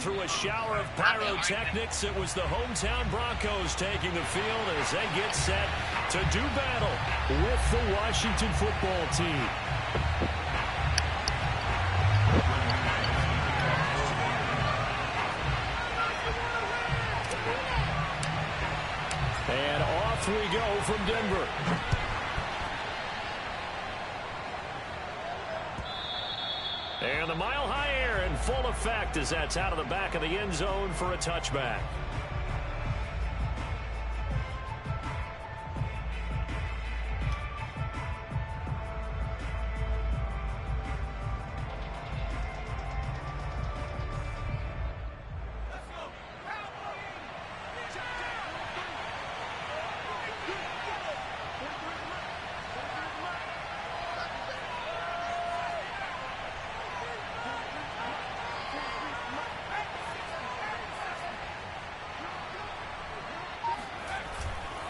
through a shower of pyrotechnics. It was the hometown Broncos taking the field as they get set to do battle with the Washington football team. And off we go from Denver. And the mile-high air in full effect as that's out of the back of the end zone for a touchback.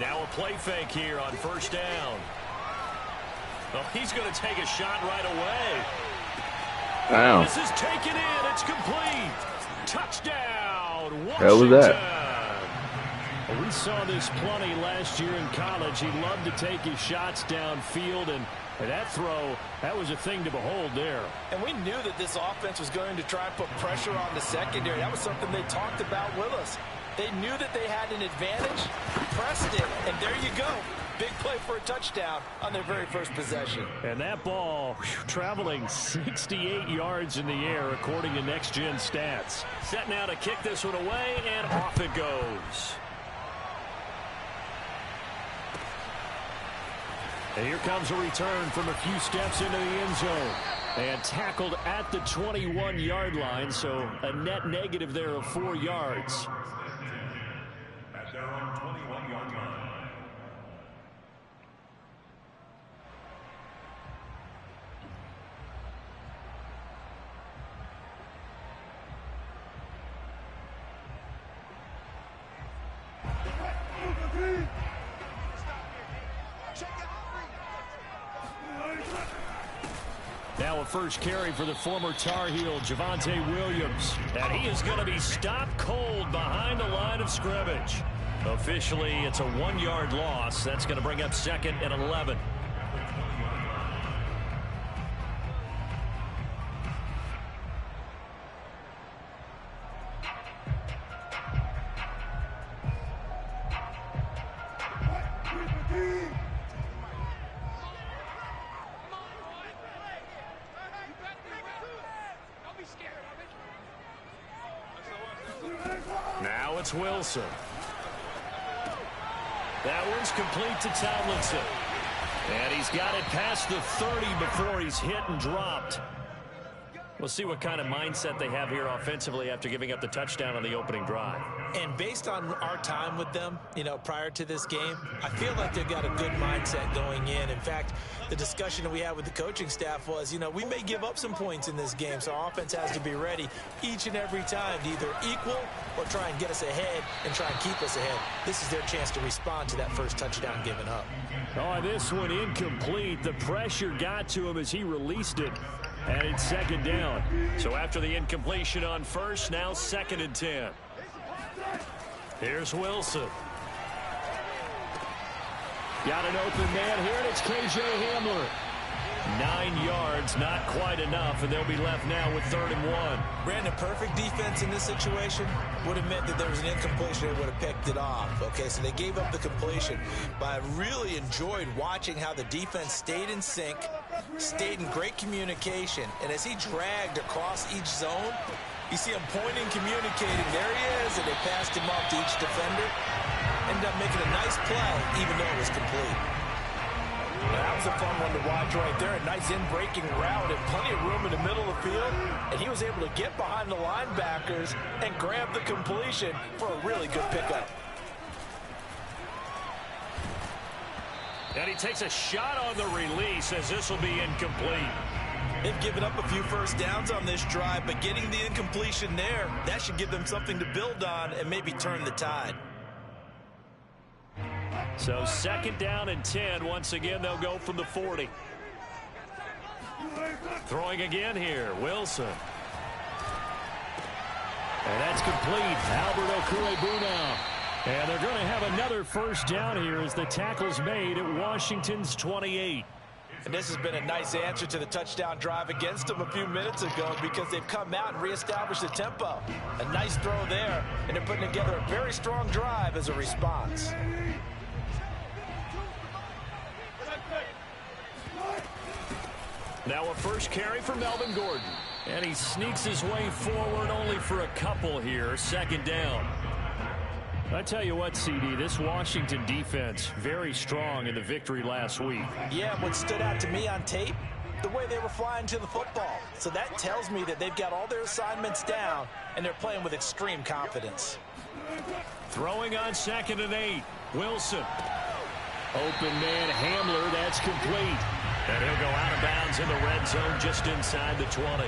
Now a play fake here on first down. Well, he's going to take a shot right away. Wow. This is taken in. It's complete. Touchdown, Washington. Hell was that? Well, we saw this plenty last year in college. He loved to take his shots downfield, and that throw, that was a thing to behold there. And we knew that this offense was going to try and put pressure on the secondary. That was something they talked about with us. They knew that they had an advantage, pressed it, and there you go. Big play for a touchdown on their very first possession. And that ball traveling 68 yards in the air, according to Next Gen Stats. Set now to kick this one away, and off it goes. And here comes a return from a few steps into the end zone. And tackled at the 21-yard line, so a net negative there of 4 yards. At their own 21-yard line. Now a first carry for the former Tar Heel, Javonte Williams. And he is going to be stopped cold behind the line of scrimmage. Officially, it's a 1-yard loss. That's going to bring up second and 11. Now it's Wilson. That one's complete to Tomlinson. And he's got it past the 30 before he's hit and dropped. We'll see what kind of mindset they have here offensively after giving up the touchdown on the opening drive. And based on our time with them, prior to this game, I feel like they've got a good mindset going in. In fact, the discussion that we had with the coaching staff was, we may give up some points in this game, so our offense has to be ready each and every time to either equal or try and get us ahead and try and keep us ahead. This is their chance to respond to that first touchdown given up. Oh, this one incomplete. The pressure got to him as he released it. And it's second down. So after the incompletion on first, now second and 10. Here's Wilson. Got an open man here, and it's KJ Hamler. 9 yards, not quite enough, and they'll be left now with 3rd and 1. Brandon, perfect defense in this situation would have meant that there was an incompletion. They would have picked it off. Okay, so they gave up the completion. But I really enjoyed watching how the defense stayed in sync, stayed in great communication. And as he dragged across each zone, you see him pointing, communicating. There he is, and they passed him off to each defender. Ended up making a nice play, even though it was complete. That was a fun one to watch right there. A nice in-breaking route and plenty of room in the middle of the field. And he was able to get behind the linebackers and grab the completion for a really good pickup. And he takes a shot on the release as this will be incomplete. They've given up a few first downs on this drive, but getting the incompletion there, that should give them something to build on and maybe turn the tide. So second down and 10. Once again, they'll go from the 40. Throwing again here, Wilson. And that's complete. Albert Okwuegbuna now. And they're going to have another first down here as the tackle's made at Washington's 28. And this has been a nice answer to the touchdown drive against them a few minutes ago because they've come out and reestablished the tempo. A nice throw there, and they're putting together a very strong drive as a response. Now a first carry for Melvin Gordon. And he sneaks his way forward only for a couple here. Second down. I tell you what, CD, this Washington defense, very strong in the victory last week. Yeah, what stood out to me on tape, the way they were flying to the football. So that tells me that they've got all their assignments down, and they're playing with extreme confidence. Throwing on 2nd and 8. Wilson. Open man Hamler, that's complete. And he'll go out of bounds in the red zone just inside the 20.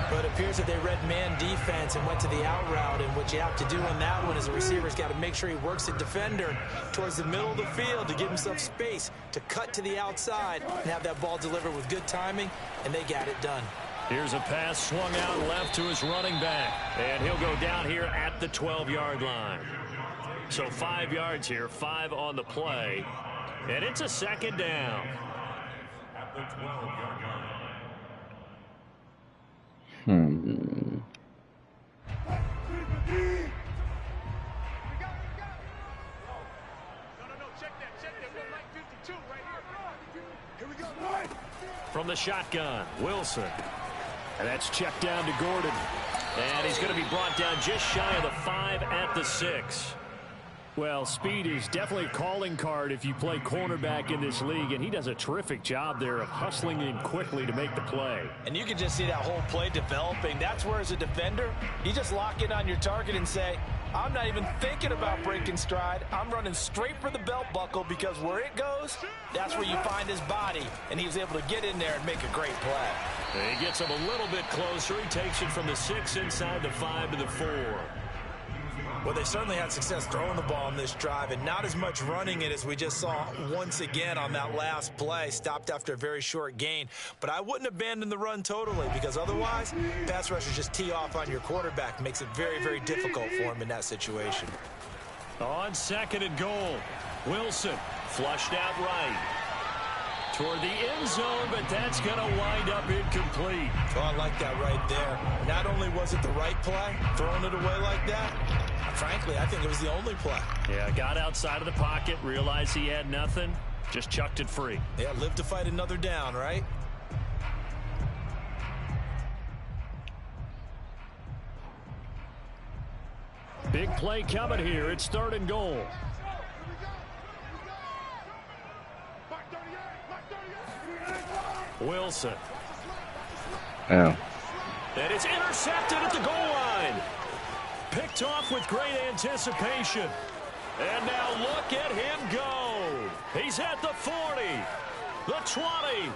But it appears that they read man defense and went to the out route, and what you have to do on that one is a receiver's got to make sure he works the defender towards the middle of the field to give himself space to cut to the outside and have that ball delivered with good timing, and they got it done. Here's a pass swung out left to his running back, and he'll go down here at the 12-yard line. So 5 yards here, 5 on the play, and it's a second down. At the 12-yard line. From the shotgun, Wilson. And that's checked down to Gordon. And he's going to be brought down just shy of the 5 at the 6. Well, speed is definitely a calling card if you play cornerback in this league, and he does a terrific job there of hustling in quickly to make the play. And you can just see that whole play developing. That's where, as a defender, you just lock in on your target and say, I'm not even thinking about breaking stride. I'm running straight for the belt buckle because where it goes, that's where you find his body. And he was able to get in there and make a great play. And he gets him a little bit closer. He takes it from the 6 inside the 5 to the 4. Well, they certainly had success throwing the ball on this drive and not as much running it as we just saw once again on that last play. Stopped after a very short gain. But I wouldn't abandon the run totally because otherwise, pass rushers just tee off on your quarterback. Makes it very, very difficult for him in that situation. On 2nd and goal, Wilson flushed out right. Toward the end zone, but that's going to wind up incomplete. Oh, I like that right there. Not only was it the right play, throwing it away like that, frankly, I think it was the only play. Yeah, got outside of the pocket, realized he had nothing, just chucked it free. Yeah, live to fight another down, right? Big play coming here. It's 3rd and goal. Wilson. Oh. And it's intercepted at the goal line. Picked off with great anticipation. And now look at him go. He's at the 40, the 20.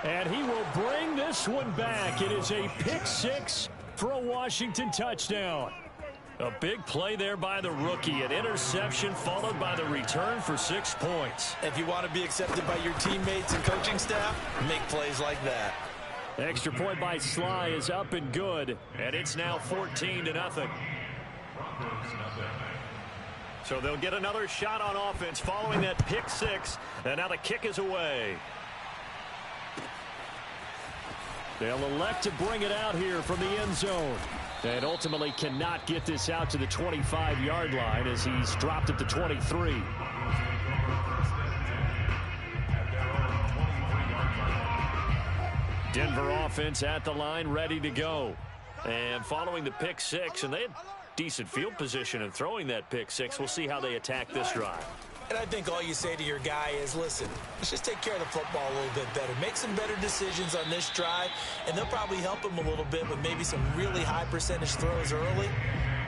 And he will bring this one back. It is a pick 6 for a Washington touchdown. A big play there by the rookie. An interception followed by the return for 6 points. If you want to be accepted by your teammates and coaching staff, make plays like that. Extra point by Sly is up and good. And it's now 14-0. So they'll get another shot on offense following that pick 6. And now the kick is away. They'll elect to bring it out here from the end zone. And ultimately cannot get this out to the 25-yard line as he's dropped at the 23. Denver offense at the line, ready to go. And following the pick 6, and they had decent field position in throwing that pick 6. We'll see how they attack this drive. And I think all you say to your guy is, listen, let's just take care of the football a little bit better. Make some better decisions on this drive, and they'll probably help him a little bit with maybe some really high percentage throws early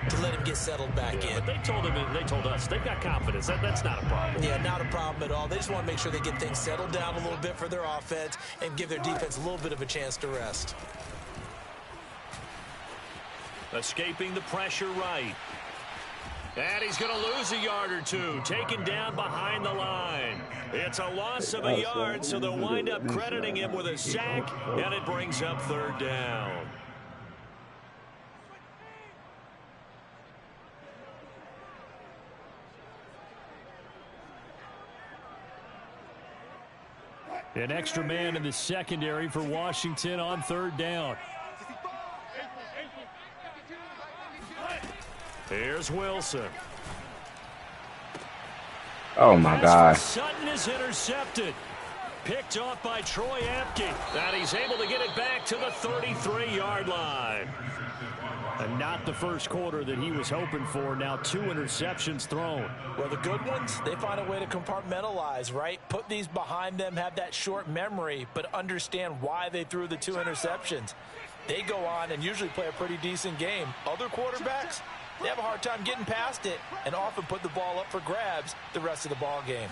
to let him get settled back in. But they told him, they told us, they've got confidence. That's not a problem. Yeah, not a problem at all. They just want to make sure they get things settled down a little bit for their offense and give their defense a little bit of a chance to rest. Escaping the pressure right. And he's going to lose a yard or two, taken down behind the line. It's a loss of a yard, so they'll wind up crediting him with a sack, and it brings up 3rd down. An extra man in the secondary for Washington on third down. Here's Wilson. Oh, my God. Sutton is intercepted. Picked off by Troy Apke. And he's able to get it back to the 33-yard line. And not the first quarter that he was hoping for. Now 2 interceptions thrown. Well, the good ones, they find a way to compartmentalize, right? Put these behind them, have that short memory, but understand why they threw the 2 interceptions. They go on and usually play a pretty decent game. Other quarterbacks, they have a hard time getting past it and often put the ball up for grabs the rest of the ball game.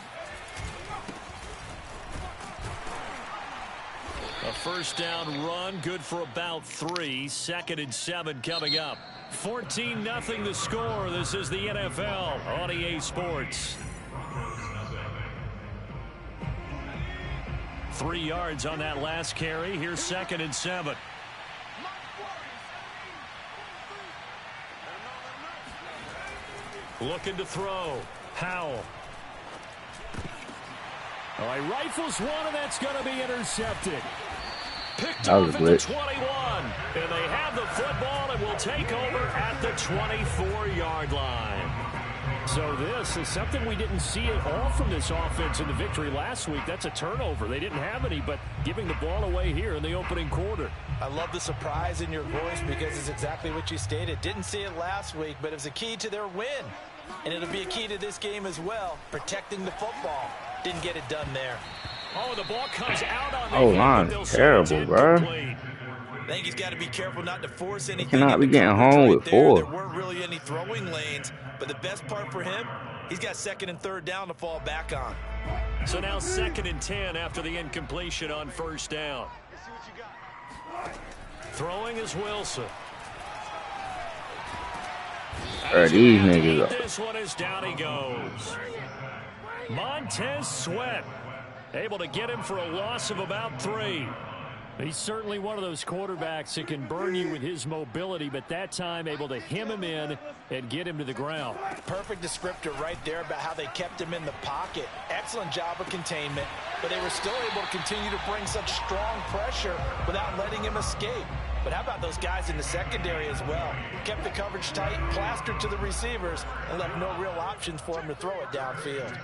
A first down run, good for about 3. 2nd and 7 coming up. 14-0 the score. This is the NFL on EA Sports. 3 yards on that last carry. Here's 2nd and 7. Looking to throw. Howell. All right, rifles one, and that's going to be intercepted. Picked off at the 21. And they have the football and will take over at the 24-yard line. So this is something we didn't see at all from this offense in the victory last week. That's a turnover. They didn't have any, but giving the ball away here in the opening quarter. I love the surprise in your voice because it's exactly what you stated. Didn't see it last week, but it was a key to their win. And it'll be a key to this game as well, protecting the football. Didn't get it done there. Oh, the ball comes out on the line's terrible, bro. I think he's got to be careful not to force anything. He cannot be getting home with 4. There weren't really any throwing lanes, but the best part for him, he's got 2nd and 3rd down to fall back on. So now 2nd and 10 after the incompletion on first down. Throwing is Wilson. These niggas. This one is down he goes. Montez Sweat able to get him for a loss of about 3. He's certainly one of those quarterbacks that can burn you with his mobility, but that time able to hem him in and get him to the ground. Perfect descriptor right there about how they kept him in the pocket. Excellent job of containment, but they were still able to continue to bring such strong pressure without letting him escape. But how about those guys in the secondary as well? Kept the coverage tight, plastered to the receivers, and left no real options for him to throw it downfield.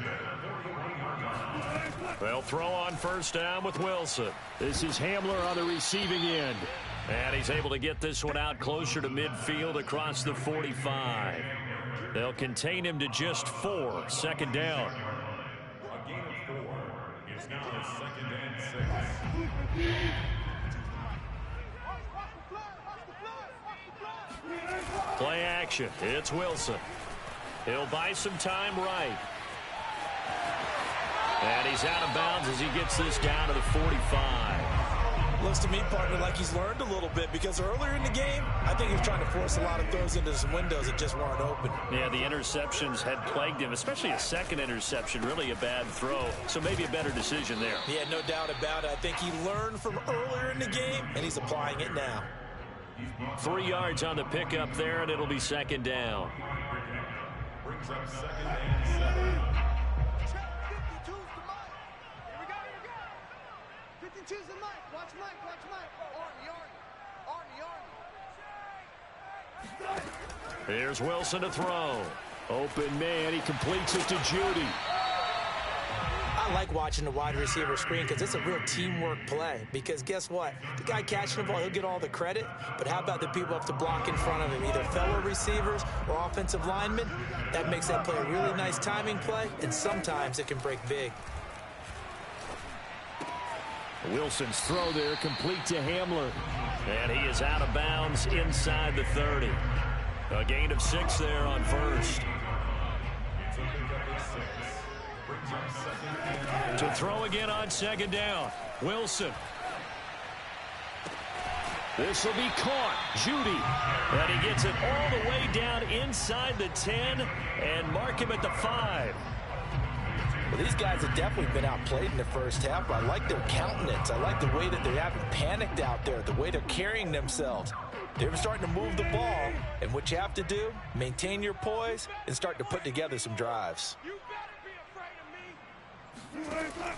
They'll throw on first down with Wilson. This is Hamler on the receiving end. And he's able to get this one out closer to midfield across the 45. They'll contain him to just 4. 2nd down. A gain of 4. It's now 2nd and 6. Play action. It's Wilson. He'll buy some time right. And he's out of bounds as he gets this down to the 45. Looks to me, partner, like he's learned a little bit because earlier in the game, I think he was trying to force a lot of throws into some windows that just weren't open. Yeah, the interceptions had plagued him, especially a 2nd interception, really a bad throw. So maybe a better decision there. Yeah, no doubt about it. I think he learned from earlier in the game, and he's applying it now. 3 yards on the pickup there, and it'll be 2nd down. Brings up 2nd and 7. 52's the Mike. Watch Mike. Watch Mike. Arnie. Here's Wilson to throw. Open man. He completes it to Judy. I like watching the wide receiver screen because it's a real teamwork play. Because guess what? The guy catching the ball, he'll get all the credit. But how about the people up to block in front of him? Either fellow receivers or offensive linemen. That makes that play a really nice timing play. And sometimes it can break big. Wilson's throw there complete to Hamler. And he is out of bounds inside the 30. A gain of 6 there on first. To throw again on 2nd down. Wilson. This will be caught. Judy. And he gets it all the way down inside the 10 and mark him at the 5. Well, these guys have definitely been outplayed in the first half. I like their countenance. I like the way that they haven't panicked out there, the way they're carrying themselves. They're starting to move the ball, and what you have to do, maintain your poise and start to put together some drives. You better be afraid of me.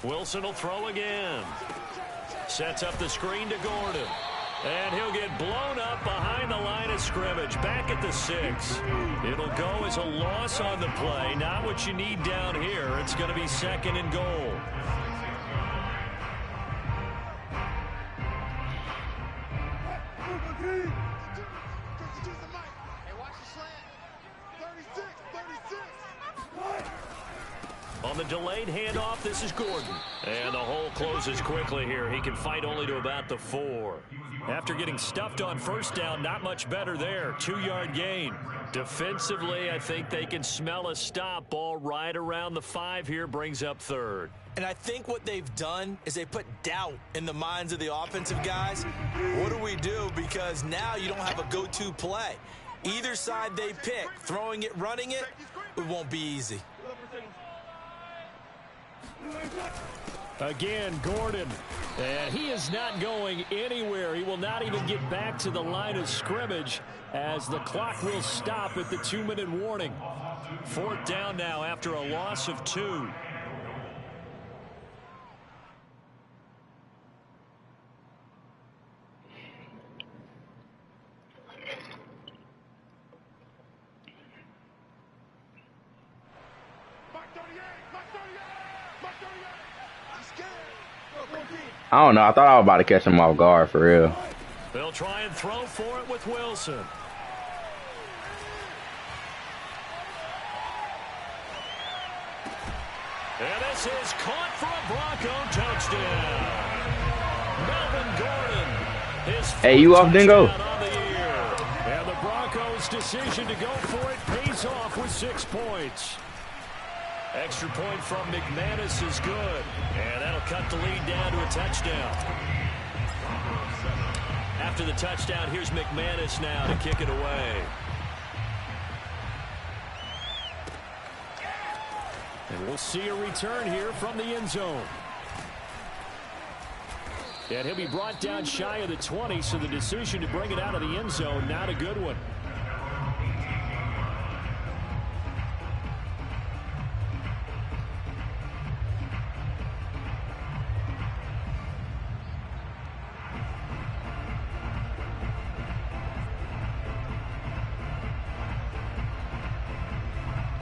Wilson will throw again. Sets up the screen to Gordon. And he'll get blown up behind the line of scrimmage. Back at the 6. It'll go as a loss on the play. Not what you need down here. It's going to be 2nd and goal. On the delayed handoff, this is Gordon. And the hole closes quickly here. He can fight only to about the 4. After getting stuffed on first down, not much better there. 2-yard gain. Defensively, I think they can smell a stop. Ball right around the 5 here, brings up 3rd. And I think what they've done is they put doubt in the minds of the offensive guys. What do we do? Because now you don't have a go-to play. Either side they pick, throwing it, running it, it won't be easy. Again, Gordon. And he is not going anywhere. He will not even get back to the line of scrimmage as the clock will stop at the 2-minute warning. 4th down now after a loss of 2. I don't know. I thought I was about to catch him off guard for real. They'll try and throw for it with Wilson. And this is caught for a Bronco touchdown. Melvin Gordon. His hey, you off, Dingo? On the year. And the Broncos' decision to go for it pays off with 6 points. Extra point from McManus is good. And that'll cut the lead down to a touchdown. After the touchdown, here's McManus now to kick it away. And we'll see a return here from the end zone. And he'll be brought down shy of the 20, so the decision to bring it out of the end zone, not a good one.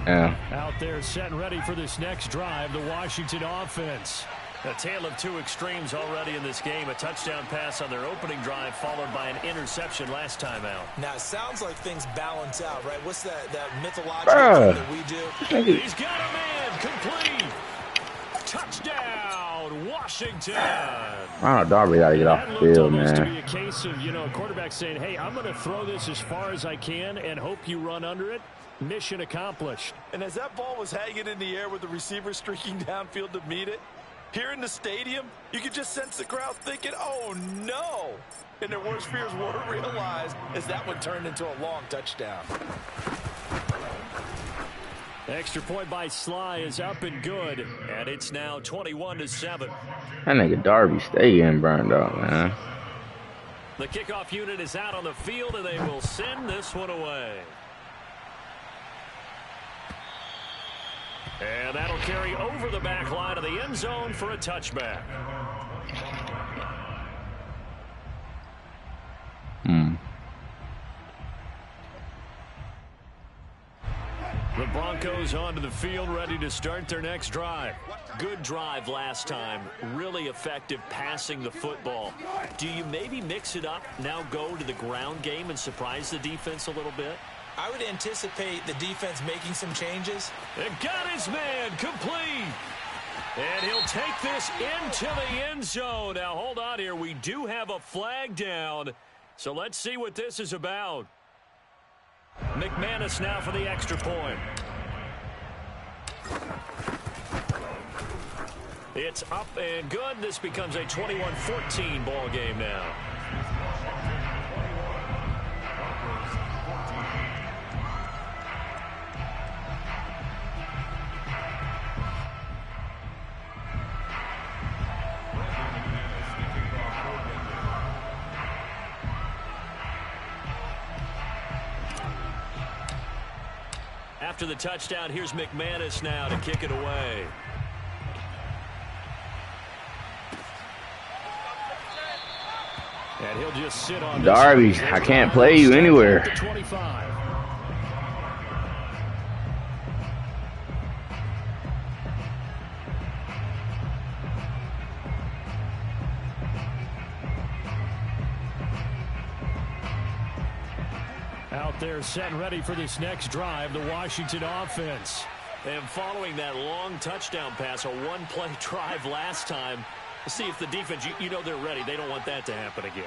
Yeah. Out there set and ready for this next drive, the Washington offense. A tale of 2 extremes already in this game. A touchdown pass on their opening drive followed by an interception last time out. Now, it sounds like things balance out, right? What's that mythological thing that we do? He's got a man complete. Touchdown, Washington. Oh, Darby got to get off the field, man. To be a case of, a quarterback saying, hey, I'm going to throw this as far as I can and hope you run under it. Mission accomplished. And as that ball was hanging in the air with the receiver streaking downfield to meet it, here in the stadium, you could just sense the crowd thinking, oh, no. And their worst fears were realized as that one turned into a long touchdown. Extra point by Sly is up and good, and it's now 21-7. That nigga Darby stay getting burned up, man. The kickoff unit is out on the field, and they will send this one away. And that'll carry over the back line of the end zone for a touchback. The Broncos onto the field, ready to start their next drive. Good drive last time. Really effective passing the football. Do you maybe mix it up, now go to the ground game and surprise the defense a little bit? I would anticipate the defense making some changes. And got his man complete. And he'll take this into the end zone. Now, hold on here. We do have a flag down. So let's see what this is about. McManus now for the extra point. It's up and good. This becomes a 21-14 ball game now. After the touchdown, here's McManus now to kick it away. And he'll just sit on Darby, this. I can't play you anywhere. 25. Out there set and ready for this next drive, the Washington offense. And following that long touchdown pass, a one-play drive last time, see if the defense, you know they're ready. They don't want that to happen again.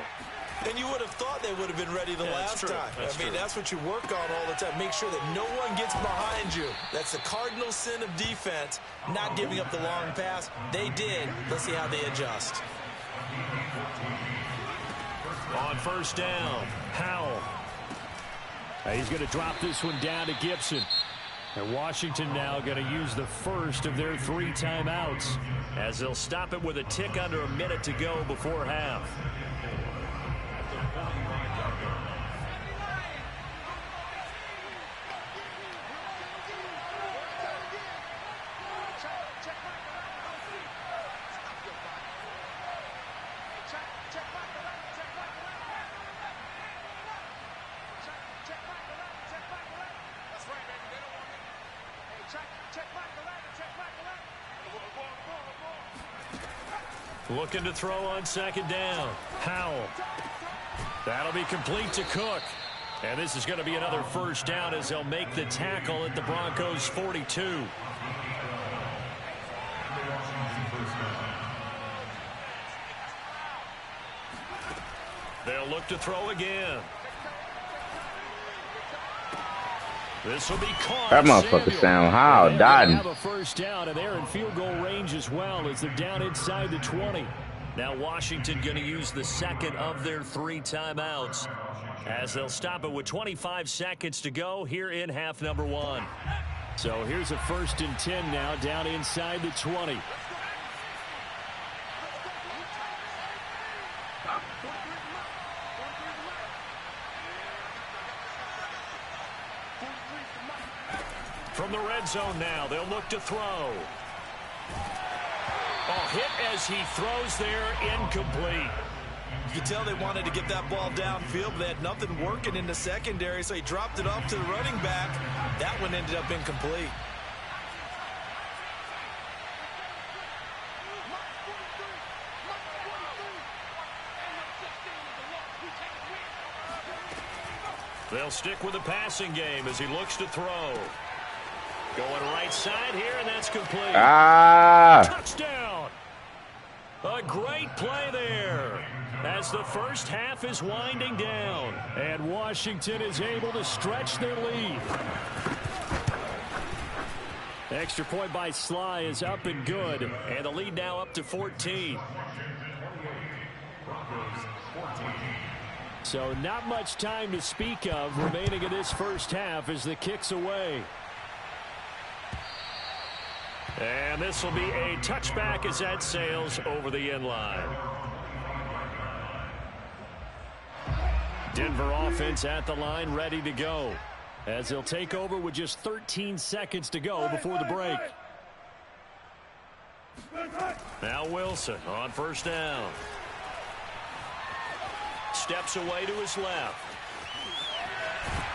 And you would have thought they would have been ready the last time. I mean, that's what you work on all the time. Make sure that no one gets behind you. That's the cardinal sin of defense, not giving up the long pass. They did. Let's see how they adjust. On first down, Howell. He's going to drop this one down to Gibson. And Washington now going to use the first of their 3 timeouts as they'll stop it with a tick under a minute to go before half. Looking to throw on second down. Howell. That'll be complete to Cook. And this is going to be another first down as they'll make the tackle at the Broncos' 42. They'll look to throw again. This will be caught. That motherfucker sound how dodging. Have a first down, and they're in field goal range as well as they're down inside the 20. Now Washington going to use the second of their 3 timeouts as they'll stop it with 25 seconds to go here in half number 1. So here's a 1st and 10 now down inside the 20. From the red zone now, they'll look to throw. Oh, hit as he throws there, incomplete. You can tell they wanted to get that ball downfield, but they had nothing working in the secondary, so he dropped it off to the running back. That one ended up incomplete. They'll stick with the passing game as he looks to throw. Going right side here, and that's complete. Touchdown! A great play there as the first half is winding down. And Washington is able to stretch their lead. Extra point by Sly is up and good. And the lead now up to 14. So not much time to speak of remaining in this first half as the kick's away. And this will be a touchback as that sails over the end line. Denver offense at the line, ready to go. As they'll take over with just 13 seconds to go before the break. Now Wilson on first down. Steps away to his left.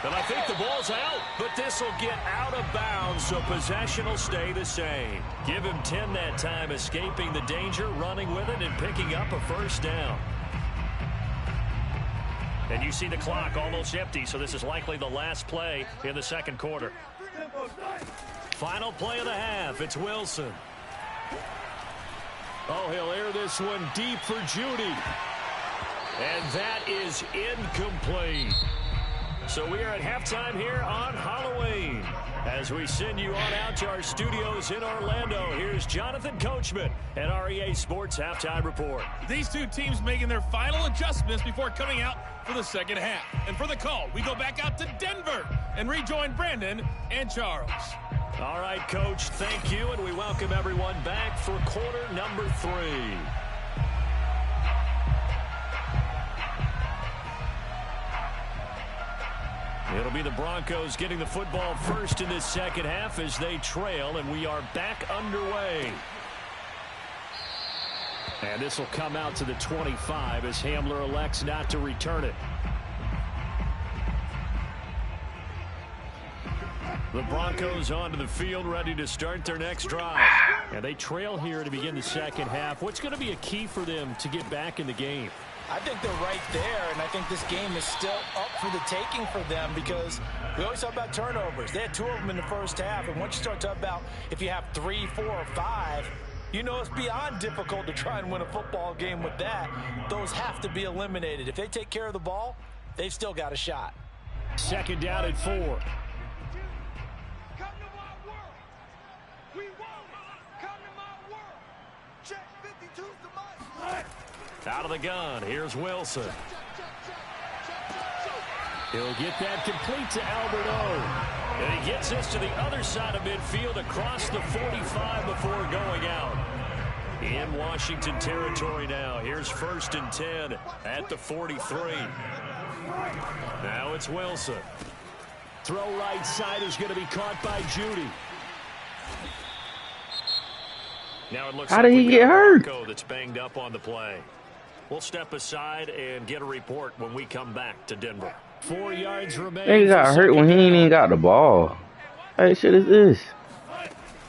And I think the ball's out, but this will get out of bounds, so possession will stay the same. Give him 10 that time, escaping the danger, running with it, and picking up a first down. And you see the clock almost empty, so this is likely the last play in the second quarter. Final play of the half, it's Wilson. Oh, he'll air this one deep for Judy. And that is incomplete. So we are at halftime here on Halloween. As we send you on out to our studios in Orlando, here's Jonathan Coachman at REA Sports Halftime Report. These two teams making their final adjustments before coming out for the second half. And for the call, we go back out to Denver and rejoin Brandon and Charles. All right, Coach, thank you, and we welcome everyone back for quarter number 3. It'll be the Broncos getting the football first in this second half as they trail, and we are back underway. And this will come out to the 25 as Hamler elects not to return it. The Broncos onto the field, ready to start their next drive. And they trail here to begin the second half. What's going to be a key for them to get back in the game? I think they're right there, and I think this game is still up for the taking for them because we always talk about turnovers. They had 2 of them in the first half, and once you start talking about if you have 3, 4, or 5, you know it's beyond difficult to try and win a football game with that. Those have to be eliminated. If they take care of the ball, they've still got a shot. Second down at 4. Come to my world. We want it. Come to my world. Check 52's the must. Out of the gun, here's Wilson. He'll get that complete to Albert O. And he gets this to the other side of midfield across the 45 before going out. In Washington territory now. Here's 1st and 10 at the 43. Now it's Wilson. Throw right side is going to be caught by Judy. Now it looks How like did he get hurt? That's banged up on the play. We'll step aside and get a report when we come back to Denver. 4 yards remaining. He got hurt when he ain't even got the ball. Hey, shit is this?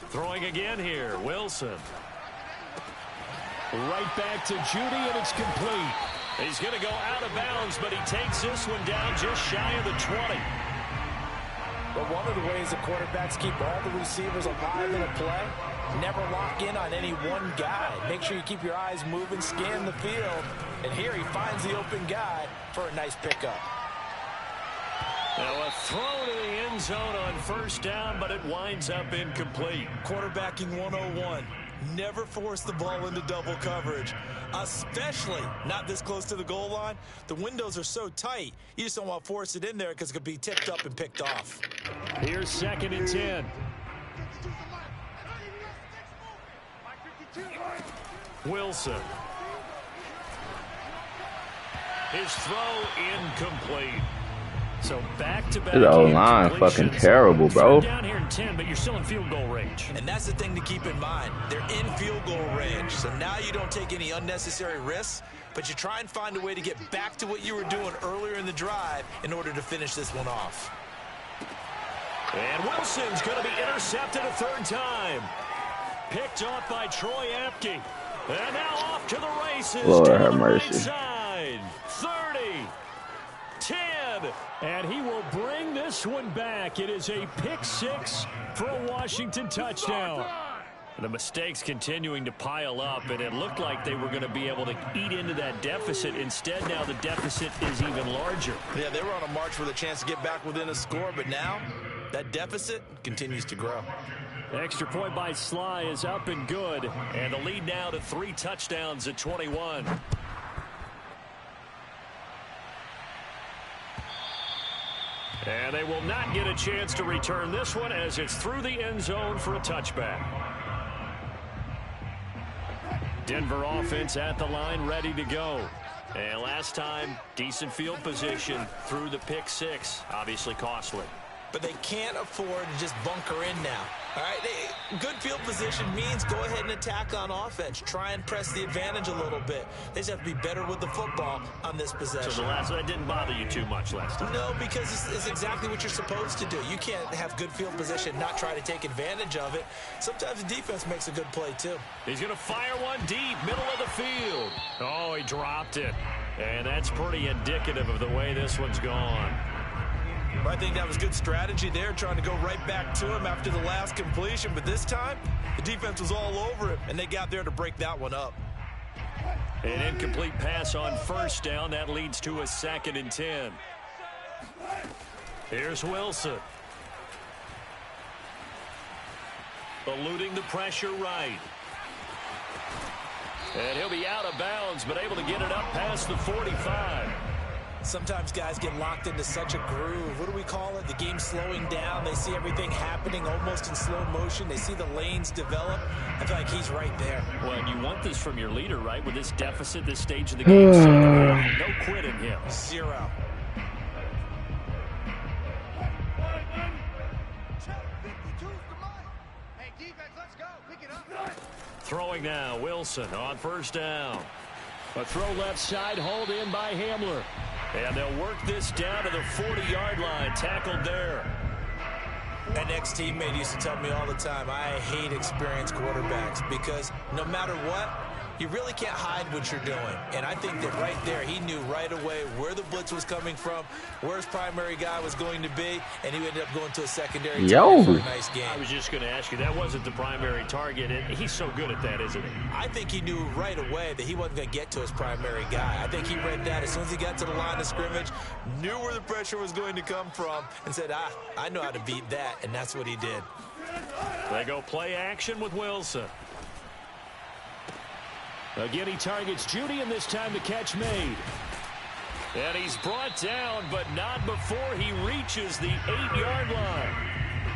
Throwing again here, Wilson. Right back to Judy, and it's complete. He's going to go out of bounds, but he takes this one down just shy of the 20. But one of the ways the quarterbacks keep all the receivers alive in a play, never lock in on any one guy. Make sure you keep your eyes moving, scan the field. And here he finds the open guy for a nice pickup. Now a throw to the end zone on 1st down, but it winds up incomplete. Quarterbacking 101. Never force the ball into double coverage, especially not this close to the goal line. The windows are so tight, you just don't want to force it in there because it could be tipped up and picked off. Here's 2nd and 10. Wilson. His throw incomplete. So back-to-back. His O-line fucking terrible, bro. Down here in 10, but you're still in field goal range. And that's the thing to keep in mind. They're in field goal range. So now you don't take any unnecessary risks, but you try and find a way to get back to what you were doing earlier in the drive in order to finish this one off. And Wilson's going to be intercepted a 3rd time. Picked off by Troy Apke. And now off to the races. Lord to have the mercy. right side. 30. 10. And he will bring this one back. It is a pick 6 for a Washington touchdown. The mistakes continuing to pile up, and it looked like they were going to be able to eat into that deficit. Instead, now the deficit is even larger. Yeah, they were on a march for the chance to get back within a score, but now that deficit continues to grow. The extra point by Sly is up and good, and the lead now to 3 touchdowns at 21. And they will not get a chance to return this one as it's through the end zone for a touchback. Denver offense at the line, ready to go. And last time, decent field position through the pick 6, obviously costly. But they can't afford to just bunker in now. All right, good field position means go ahead and attack on offense. Try and press the advantage a little bit. They just have to be better with the football on this possession. So that didn't bother you too much last time? No, because it's exactly what you're supposed to do. You can't have good field position, not try to take advantage of it. Sometimes the defense makes a good play, too. He's going to fire one deep, middle of the field. Oh, he dropped it. And that's pretty indicative of the way this one's gone. I think that was good strategy there, trying to go right back to him after the last completion. But this time, the defense was all over him, and they got there to break that one up. An incomplete pass on 1st down. That leads to a 2nd and 10. Here's Wilson. Eluding the pressure right. And he'll be out of bounds, but able to get it up past the 45. Sometimes guys get locked into such a groove. What do we call it? The game slowing down. They see everything happening almost in slow motion. They see the lanes develop. I feel like he's right there. Well, and you want this from your leader, right? With this deficit, this stage of the game. No quit in him. 0. Check 52's the mic. Hey, defense, let's go. Pick it up. Throwing now, Wilson on first down. A throw left side, hauled in by Hamler. And they'll work this down to the 40-yard line, tackled there. An ex-teammate used to tell me all the time, I hate experienced quarterbacks because no matter what, you really can't hide what you're doing. And I think that right there, he knew right away where the blitz was coming from, where his primary guy was going to be, and he ended up going to a secondary target for a nice game. I was just going to ask you, that wasn't the primary target, and he's so good at that, isn't he? I think he knew right away that he wasn't going to get to his primary guy. I think he read that as soon as he got to the line of scrimmage, knew where the pressure was going to come from, and said, I know how to beat that, and that's what he did. They go play action with Wilson. Again, he targets Judy, and this time the catch made. And he's brought down, but not before he reaches the 8-yard line.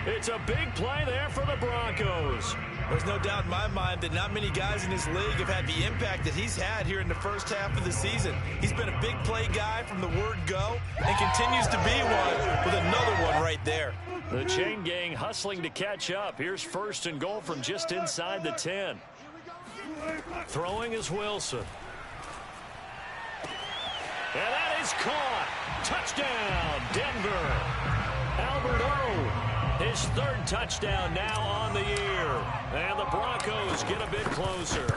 It's a big play there for the Broncos. There's no doubt in my mind that not many guys in this league have had the impact that he's had here in the first half of the season. He's been a big play guy from the word go and continues to be one with another one right there. The chain gang hustling to catch up. Here's first and goal from just inside the 10. Throwing is Wilson. And that is caught. Touchdown, Denver. Albert O, his third touchdown now on the year. And the Broncos get a bit closer.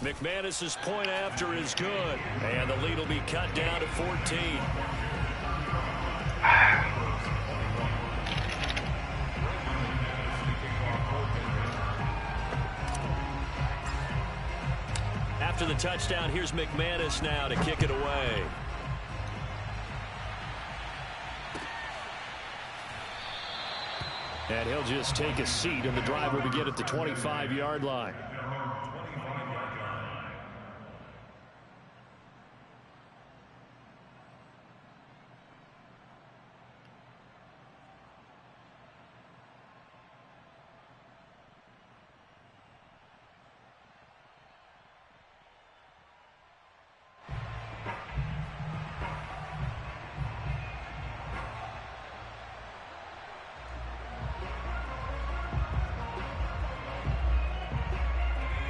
McManus's point after is good. And the lead will be cut down to 14. After the touchdown, here's McManus now to kick it away. And he'll just take a seat, and the drive will begin at the 25-yard line.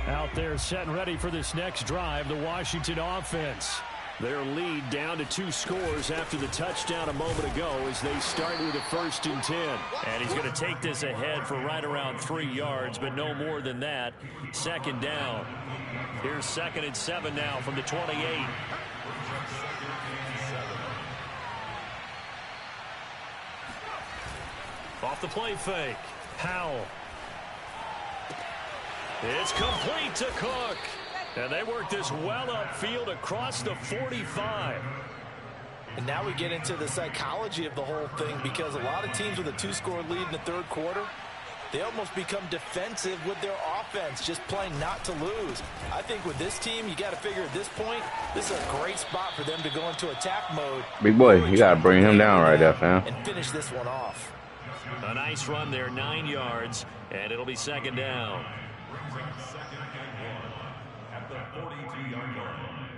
Out there set and ready for this next drive, the Washington offense. Their lead down to 2 scores after the touchdown a moment ago as they start with a 1st and 10. And he's going to take this ahead for right around 3 yards, but no more than that. 2nd down. Here's 2nd and 7 now from the 28. Off the play fake. Powell. It's complete to Cook. And they work this well upfield across the 45. And now we get into the psychology of the whole thing because a lot of teams with a 2-score lead in the 3rd quarter, they almost become defensive with their offense, just playing not to lose. I think with this team, you got to figure at this point, this is a great spot for them to go into attack mode. Big boy, you got to bring him down right there, fam. And finish this one off. A nice run there, 9 yards, and it'll be 2nd down. Second and 1 at the 42-yard line.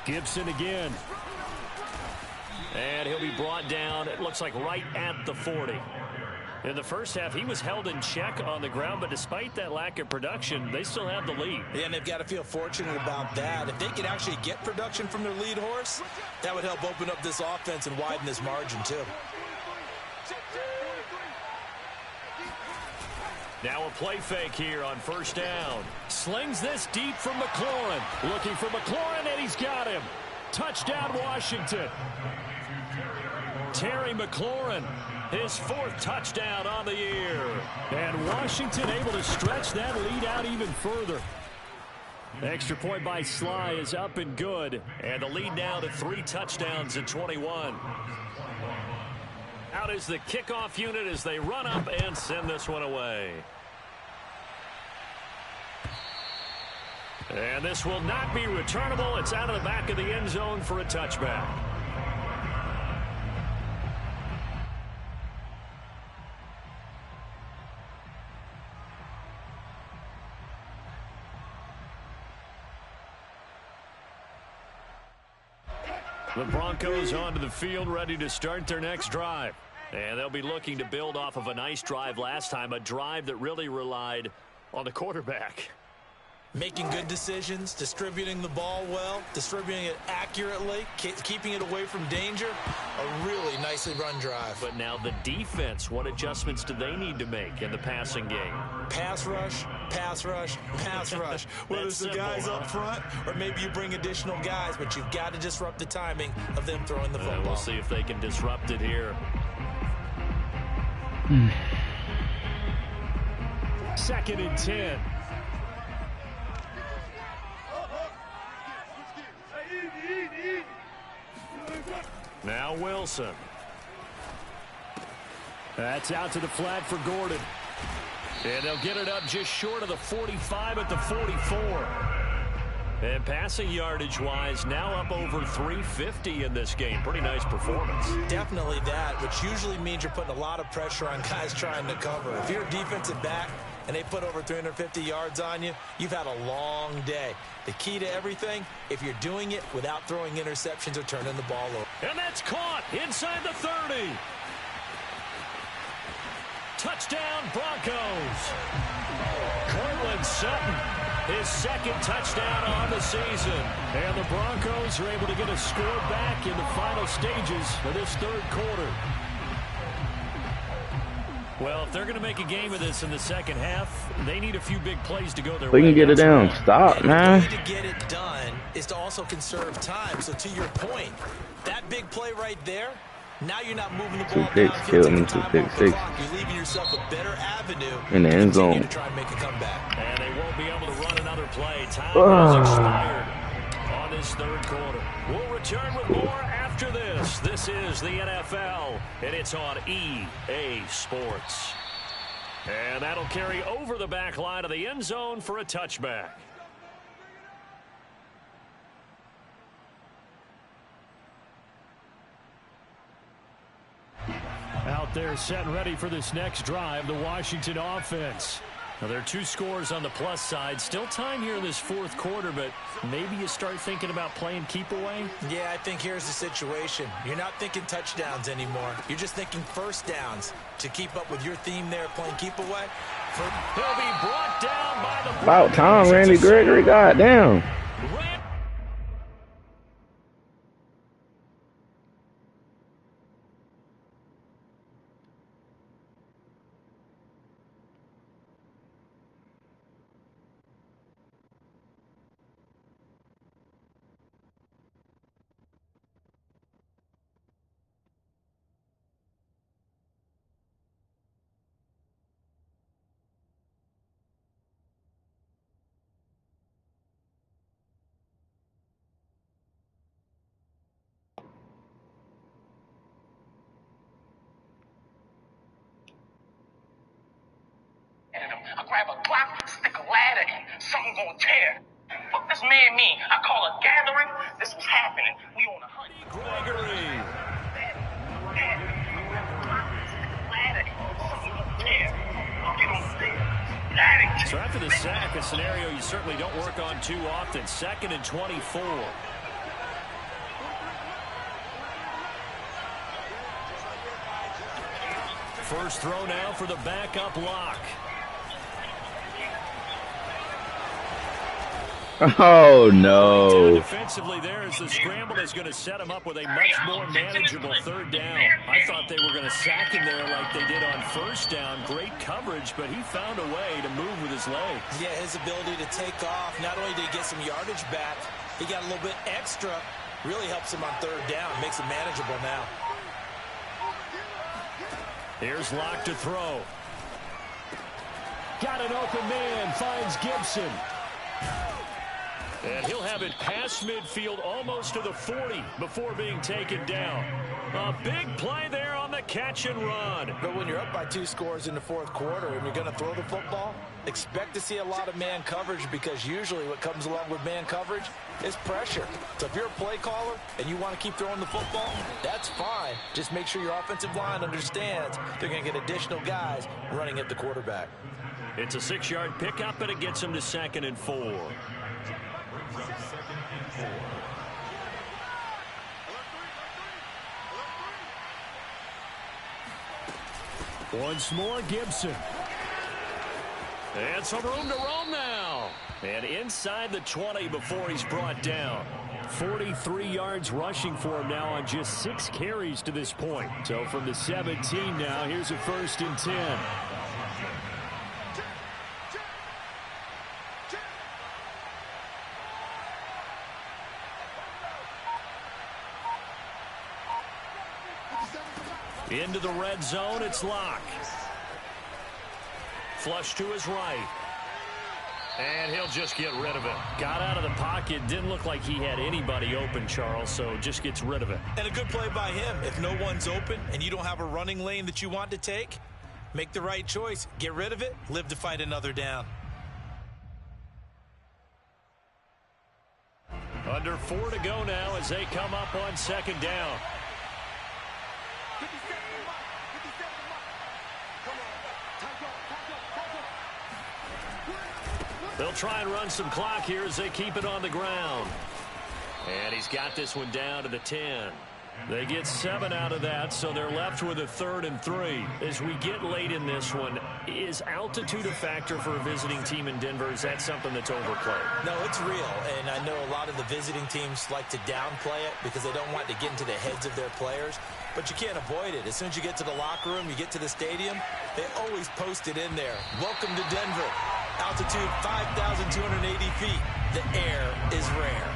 Gibson again. And he'll be brought down, it looks like right at the 40. In the first half, he was held in check on the ground, but despite that lack of production, they still have the lead. Yeah, and they've got to feel fortunate about that. If they could actually get production from their lead horse, that would help open up this offense and widen this margin, too. Now a play fake here on 1st down. Slings this deep from McLaurin. Looking for McLaurin, and he's got him. Touchdown, Washington. Terry McLaurin, his 4th touchdown on the year. And Washington able to stretch that lead out even further. Extra point by Sly is up and good. And the lead now to 3 touchdowns in 21. Out is the kickoff unit as they run up and send this one away. And this will not be returnable. It's out of the back of the end zone for a touchback. The Broncos onto the field, ready to start their next drive. And they'll be looking to build off of a nice drive last time, a drive that really relied on the quarterback. Making good decisions, distributing the ball well, distributing it accurately, keeping it away from danger. A really nicely run drive. But now the defense, what adjustments do they need to make in the passing game? Pass rush, pass rush, pass rush. Whether it's the guys up front or maybe you bring additional guys, but you've got to disrupt the timing of them throwing the football. We'll see if they can disrupt it here. 2nd and 10. Now Wilson. That's out to the flat for Gordon. And they'll get it up just short of the 45 at the 44. And passing yardage-wise, now up over 350 in this game. Pretty nice performance. Definitely that, which usually means you're putting a lot of pressure on guys trying to cover. If you're a defensive back and they put over 350 yards on you, you've had a long day. The key to everything, if you're doing it without throwing interceptions or turning the ball over. And that's caught inside the 30. Touchdown, Broncos. Cortland Sutton, his 2nd touchdown on the season. And the Broncos are able to get a score back in the final stages of this 3rd quarter. Well, if they're going to make a game of this in the 2nd half, they need a few big plays to go their way. We can get it down. Stop, man. The way to get it done is to also conserve time. So to your point, that big play right there, now you're not moving the ball downfield. You're leaving yourself a better avenue in the end zone to try and make a comeback. And they won't be able to run another play. Time has expired on this 3rd quarter. We'll return with more after this. This is the NFL, and it's on EA Sports. And that'll carry over the back line of the end zone for a touchback. Out there set and ready for this next drive, the Washington offense. Now, there are 2 scores on the plus side. Still time here in this 4th quarter, but maybe you start thinking about playing keep away? Yeah, I think here's the situation. You're not thinking touchdowns anymore. You're just thinking first downs to keep up with your theme there, playing keep away. He'll be brought down by the... About time, Randy Gregory. Goddamn. I grab a Glock, stick a ladder in, something gonna tear. Fuck this man mean? I call a gathering. This was happening. We on a hunt. Gregory. So after the sack, a scenario you certainly don't work on too often. 2nd and 24. First throw now for the backup lock. Oh, no. Defensively there as the scramble is going to set him up with a much more manageable 3rd down. I thought they were going to sack him there like they did on 1st down. Great coverage, but he found a way to move with his legs. Yeah, his ability to take off, not only did he get some yardage back, he got a little bit extra. Really helps him on 3rd down, makes it manageable now. Here's Locke to throw. Got an open man, finds Gibson. And he'll have it past midfield almost to the 40 before being taken down. A big play there on the catch and run. But when you're up by 2 scores in the 4th quarter and you're going to throw the football, expect to see a lot of man coverage because usually what comes along with man coverage is pressure. So if you're a play caller and you want to keep throwing the football, that's fine. Just make sure your offensive line understands they're going to get additional guys running at the quarterback. It's a 6-yard pickup, and it gets him to 2nd and 4. Once more, Gibson. And some room to roam now. And inside the 20 before he's brought down. 43 yards rushing for him now on just 6 carries to this point. So from the 17 now, here's a 1st and 10. Into the red zone, it's Locke. Flush to his right. And he'll just get rid of it. Got out of the pocket. Didn't look like he had anybody open, Charles, so just gets rid of it. And a good play by him. If no one's open and you don't have a running lane that you want to take, make the right choice. Get rid of it. Live to fight another down. Under 4 to go now as they come up on 2nd down. They'll try and run some clock here as they keep it on the ground. And he's got this one down to the 10. They get 7 out of that, so they're left with a 3rd and 3. As we get late in this one, is altitude a factor for a visiting team in Denver? Is that something that's overplayed? No, it's real, and I know a lot of the visiting teams like to downplay it because they don't want to get into the heads of their players, but you can't avoid it. As soon as you get to the locker room, you get to the stadium, they always post it in there. Welcome to Denver. Altitude 5,280 feet. The air is rare.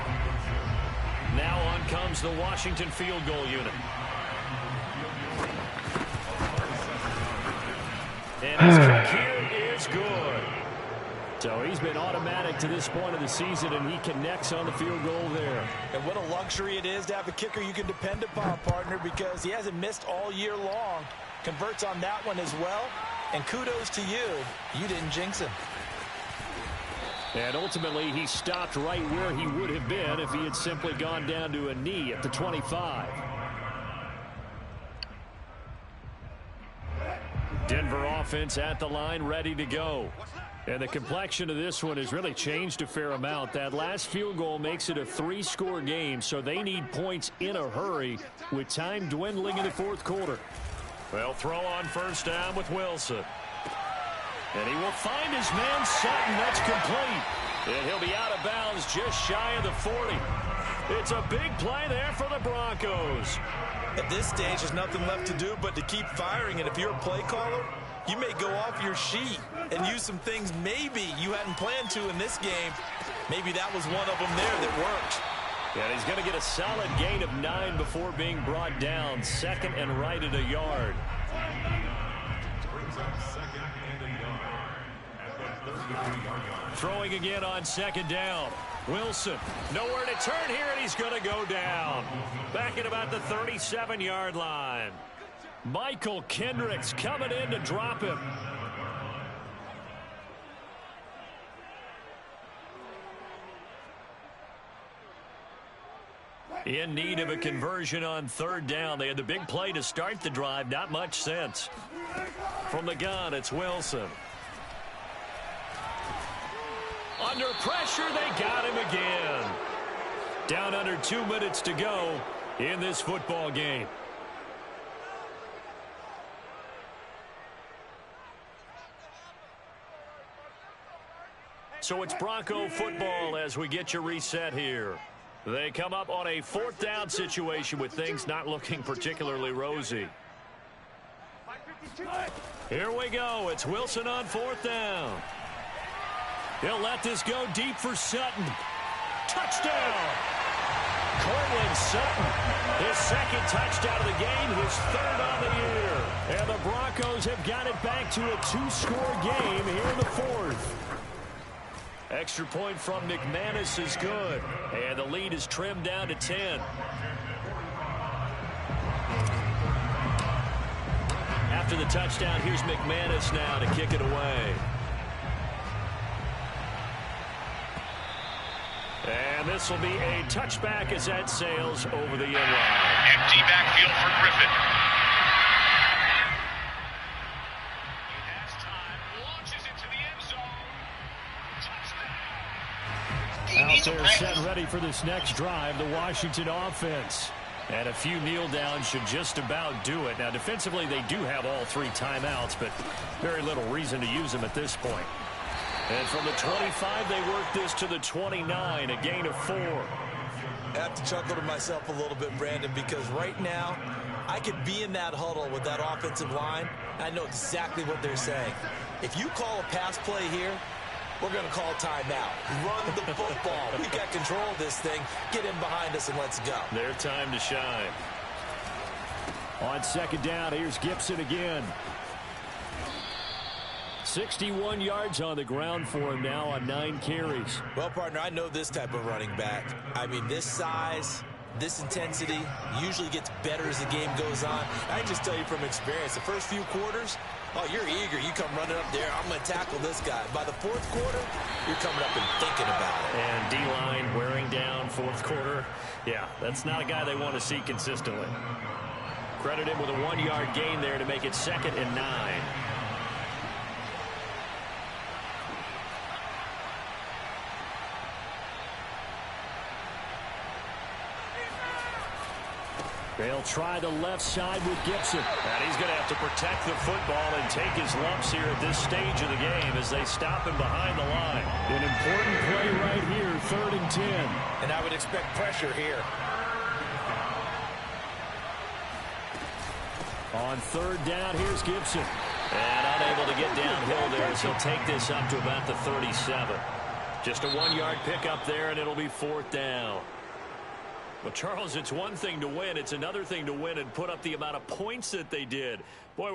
Now on comes the Washington field goal unit. And his kick here is good. So he's been automatic to this point of the season, and he connects on the field goal there. And what a luxury it is to have a kicker you can depend upon, partner, because he hasn't missed all year long. Converts on that one as well. And kudos to you. You didn't jinx him. And ultimately, he stopped right where he would have been if he had simply gone down to a knee at the 25. Denver offense at the line, ready to go. And the complexion of this one has really changed a fair amount. That last field goal makes it a 3-score game, so they need points in a hurry with time dwindling in the 4th quarter. They'll throw on 1st down with Wilson. And he will find his man Sutton. That's complete. And he'll be out of bounds just shy of the 40. It's a big play there for the Broncos. At this stage, there's nothing left to do but to keep firing. And if you're a play caller, you may go off your sheet and use some things maybe you hadn't planned to in this game. Maybe that was one of them there that worked. And he's going to get a solid gain of 9 before being brought down. 2nd and right at a yard. Throwing again on 2nd down. Wilson, nowhere to turn here, and he's going to go down. Back at about the 37-yard line. Michael Kendricks coming in to drop him. In need of a conversion on 3rd down. They had the big play to start the drive. Not much sense. From the gun, it's Wilson. Under pressure, they got him again. Down under 2 minutes to go in this football game. So it's Bronco football as we get you reset here. They come up on a 4th down situation with things not looking particularly rosy. Here we go. It's Wilson on 4th down. He'll let this go deep for Sutton. Touchdown! Cortland Sutton, his 2nd touchdown of the game, his 3rd on the year. And the Broncos have got it back to a 2-score game here in the 4th. Extra point from McManus is good. And the lead is trimmed down to 10. After the touchdown, here's McManus now to kick it away. And this will be a touchback as that sails over the end line. Empty backfield for Griffin. He has time, launches into the end zone. Touchdown. Out there set ready for this next drive, the Washington offense. And a few kneel downs should just about do it. Now, defensively, they do have all 3 timeouts, but very little reason to use them at this point. And from the 25, they work this to the 29, a gain of 4. I have to chuckle to myself a little bit, Brandon, because right now I could be in that huddle with that offensive line. I know exactly what they're saying. If you call a pass play here, we're going to call timeout. Run the football. We got control of this thing. Get in behind us and let's go. Their time to shine. On second down, here's Gibson again. 61 yards on the ground for him now on 9 carries. Well, partner, I know this type of running back. I mean, this size, this intensity usually gets better as the game goes on. I can just tell you from experience, the first few quarters, oh, you're eager. You come running up there. I'm going to tackle this guy. By the fourth quarter, you're coming up and thinking about it. And D-line wearing down fourth quarter. Yeah, that's not a guy they want to see consistently. Credit him with a 1-yard gain there to make it 2nd and 9. They'll try the left side with Gibson. And he's going to have to protect the football and take his lumps here at this stage of the game as they stop him behind the line. An important play right here, 3rd and 10. And I would expect pressure here. On 3rd down, here's Gibson. And unable to get downhill there as he'll take this up to about the 37. Just a 1-yard pickup there, and it'll be 4th down. Well, Charles, it's one thing to win. It's another thing to win and put up the amount of points that they did. Boy,